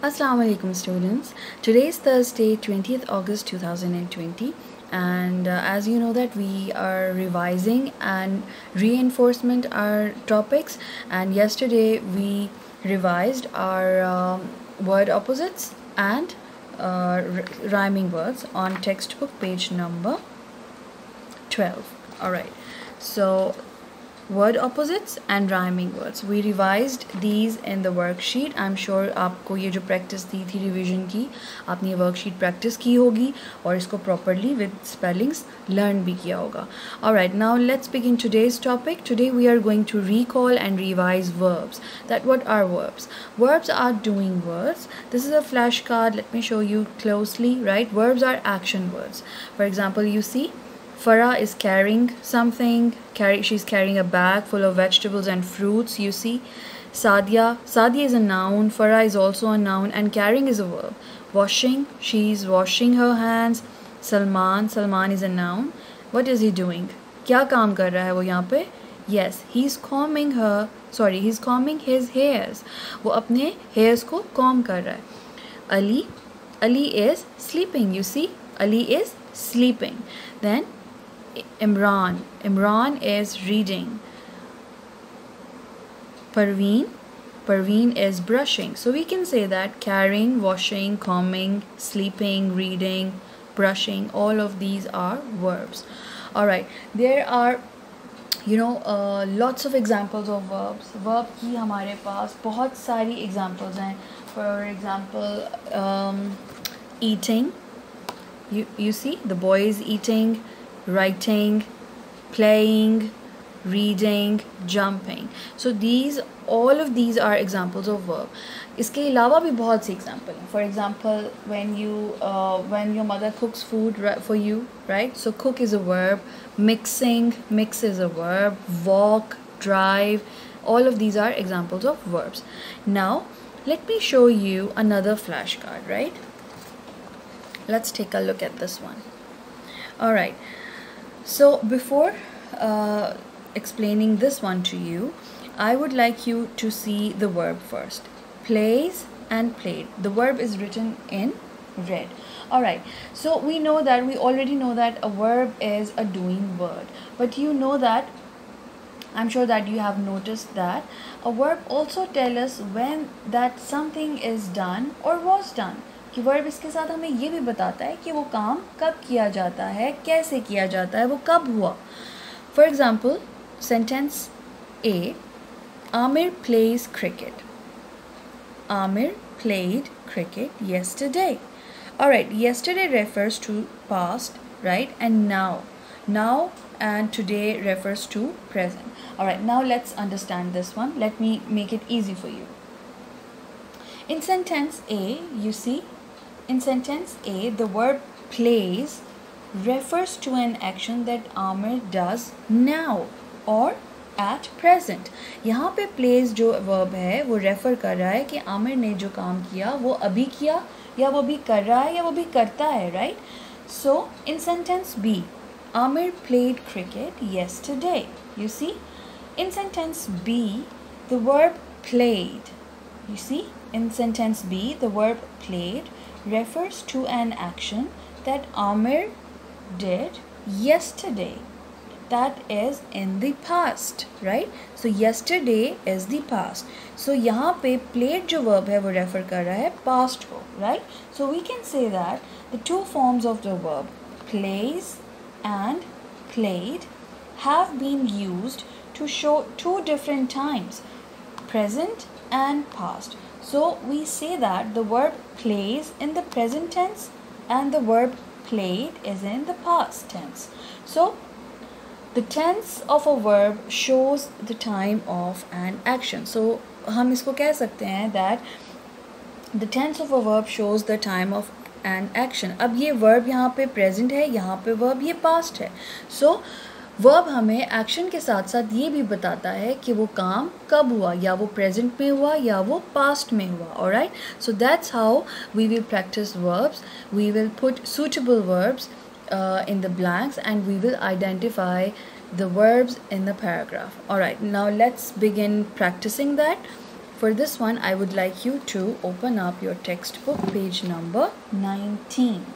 Assalamu alaikum students. Today is Thursday 20th August 2020 and as you know that we are revising and reinforcement our topics, and yesterday we revised our word opposites and rhyming words on textbook page number 12. Alright, so word opposites and rhyming words, we revised these in the worksheet. I'm sure आपको ये जो practice दी थी revision की, आपने ये worksheet practice की होगी और इसको properly with spellings learn भी किया होगा. Alright, now let's begin today's topic. Today we are going to recall and revise verbs. That what are verbs? Verbs are doing words. This is a flashcard. Let me show you closely. Right, verbs are action words. For example, you see Farah is carrying something. She's carrying a bag full of vegetables and fruits. You see, Sadia is a noun. Farah is also a noun, and carrying is a verb. Washing, she's washing her hands. Salman is a noun. What is he doing? क्या काम कर रहा है वो यहाँ पे? Yes, he's combing his hairs. वो अपने hairs को comb कर रहा है. Ali is sleeping. You see, Ali is sleeping. Then Imran is reading. Parveen is brushing. So we can say that carrying, washing, combing, sleeping, reading, brushing, all of these are verbs. Alright, there are lots of examples of verbs. Verb की हमारे पास बहुत सारी examples हैं. For example, eating. You see, the boy is eating. Writing, playing, reading, jumping. So all of these are examples of verb. इसके अलावा भी बहुत से example हैं. For example, when your mother cooks food for you, right? So cook is a verb. Mix is a verb. Walk, drive, all of these are examples of verbs. Now let me show you another flashcard, right? Let's take a look at this one. All right. So before explaining this one to you, I would like you to see the verb first. Plays and played. The verb is written in red. Alright, so we already know that a verb is a doing word. But you know that, I'm sure that you have noticed that a verb also tells us when that something is done or was done. कि verb इसके साथ हमें ये भी बताता है कि वो काम कब किया जाता है, कैसे किया जाता है, वो कब हुआ. For example, sentence A, Aamir pledge cricket. Aamir played cricket yesterday. Alright, yesterday refers to past, right? And now and today refers to present. Alright, now let's understand this one. Let me make it easy for you. In sentence A, you see, in sentence A, the verb plays refers to an action that Amir does now or at present. यहाँ पे plays जो verb है वो refer कर रहा है कि आमिर ने जो काम किया वो अभी किया या वो भी कर रहा है या वो भी करता है, right? So in sentence B, Amir played cricket yesterday. You see, in sentence B, the verb played. You see, in sentence B, the verb played refers to an action that Amir did yesterday. That is in the past, right? So yesterday is the past. So यहाँ पे played जो verb है वो refer कर रहा है past को, right? So we can say that the two forms of the verb plays and played have been used to show two different times, present and past. So we say that the verb plays in the present tense and the verb played is in the past tense. So the tense of a verb shows the time of an action. So हम इसको कह सकते हैं that the tense of a verb shows the time of an action. अब ये verb यहाँ पे present है, यहाँ पे verb ये past है. So वर्ब हमें एक्शन के साथ साथ ये भी बताता है कि वो काम कब हुआ, या वो प्रेजेंट में हुआ या वो पास्ट में हुआ. Alright, so that's how we will practice verbs. We will put suitable verbs in the blanks and we will identify the verbs in the paragraph. Alright, now let's begin practicing that. For this one, I would like you to open up your textbook page number 19.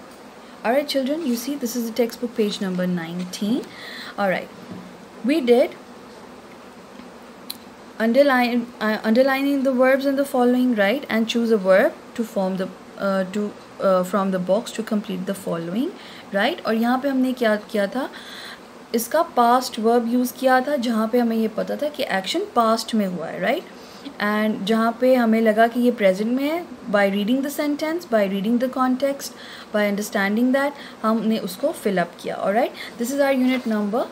Alright children, you see this is the textbook page number 19. Alright, we did underlining the verbs in the following, right, and choose a verb to form the from the box to complete the following, right. और यहाँ पे हमने क्या किया था, इसका past verb use किया था जहाँ पे हमें ये पता था कि एक्शन पास्ट में हुआ है, राइट. एंड जहाँ पे हमें लगा कि ये प्रेजेंट में है, by reading the sentence, by reading the context, by understanding that हमने उसको फिलअप किया. Alright, this is our unit number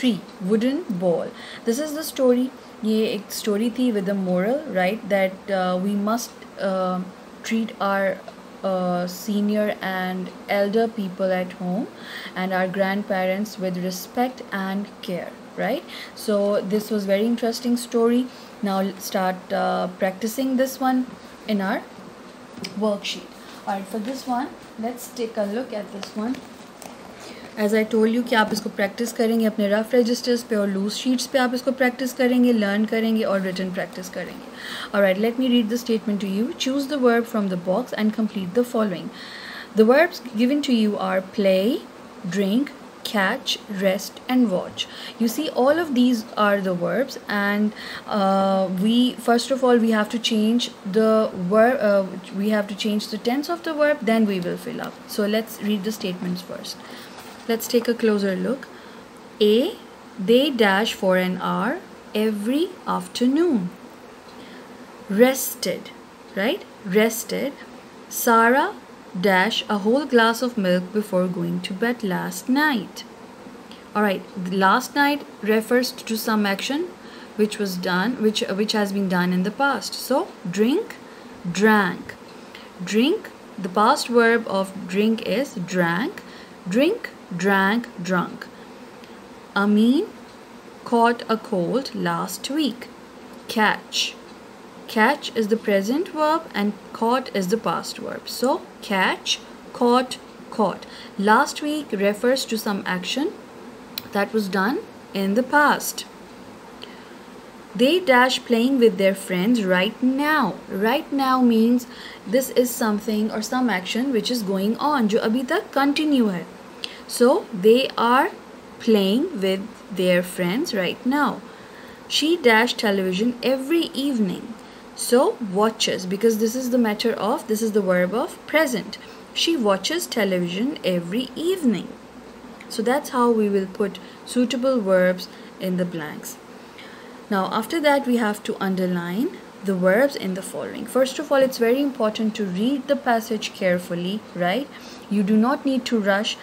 3, wooden ball. This is the story. ये एक स्टोरी थी with a moral, right, that we must treat our senior and elder people at home and our grandparents with respect and care, right. So this was very interesting story. Now start practicing this one in our worksheet. Alright, for this one let's take a look at this one. As I told you कि आप इसको practice करेंगे अपने rough registers पे और loose sheets पे आप इसको प्रैक्टिस करेंगे, लर्न करेंगे और रिटन प्रैक्टिस करेंगे. Alright, let me read the statement to you. Choose the verb from the box and complete the following. The verbs given to you are play, drink, catch, rest and watch. You see, all of these are the verbs, and we first of all we have to change the verb, we have to change the tense of the verb, then we will fill up. So let's read the statements first. Let's take a closer look. A, they dash for an hour every afternoon. Rested, right? Rested. Sarah dash a whole glass of milk before going to bed last night. Alright, last night refers to some action which was done, which has been done in the past. So drink, drank. Drink, the past verb of drink is drank. Drink, drank, drunk. Amin caught a cold last week. Catch. Catch is the present verb and caught is the past verb. So catch, caught, caught. Last week refers to some action that was done in the past. They dash playing with their friends right now. Right now means this is something or some action which is going on, जो अभी तक continue है. So they are playing with their friends right now. She dash television every evening. So watches, because this is the matter of, this is the verb of present. She watches television every evening. So that's how we will put suitable verbs in the blanks. Now after that we have to underline the verbs in the following. First of all, it's very important to read the passage carefully, right? You do not need to rush.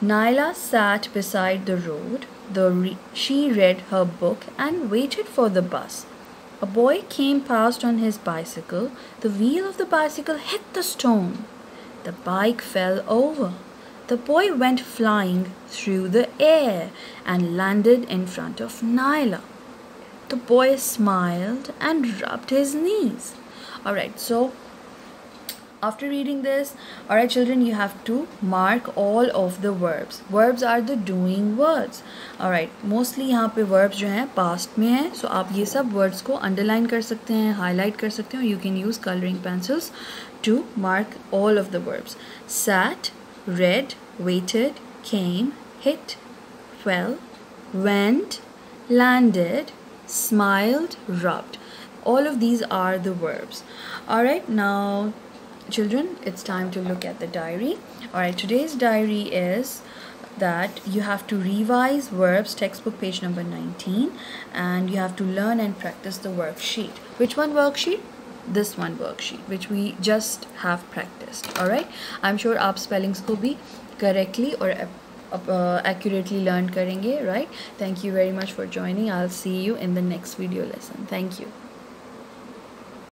Naila sat beside the road. She read her book and waited for the bus. A boy came past on his bicycle. The wheel of the bicycle hit the stone. The bike fell over. The boy went flying through the air and landed in front of Naila. The boy smiled and rubbed his knees. Alright, so after reading this, alright children, you have to mark all of the verbs. Verbs are the doing words. Alright, mostly यहाँ पे verbs जो हैं past में हैं, so आप ये सब words को underline कर सकते हैं, highlight कर सकते हैं. You can use coloring pencils to mark all of the verbs. Sat, read, waited, came, hit, fell, went, landed, smiled, rubbed. All of these are the verbs. Alright, now children, it's time to look at the diary. Alright, today's diary is that you have to revise verbs, textbook page number 19, and you have to learn and practice the worksheet. Which one worksheet? This one worksheet, which we just have practiced. Alright, I'm sure आप spellings को भी correctly or accurately learn करेंगे, right? Thank you very much for joining. I'll see you in the next video lesson. Thank you.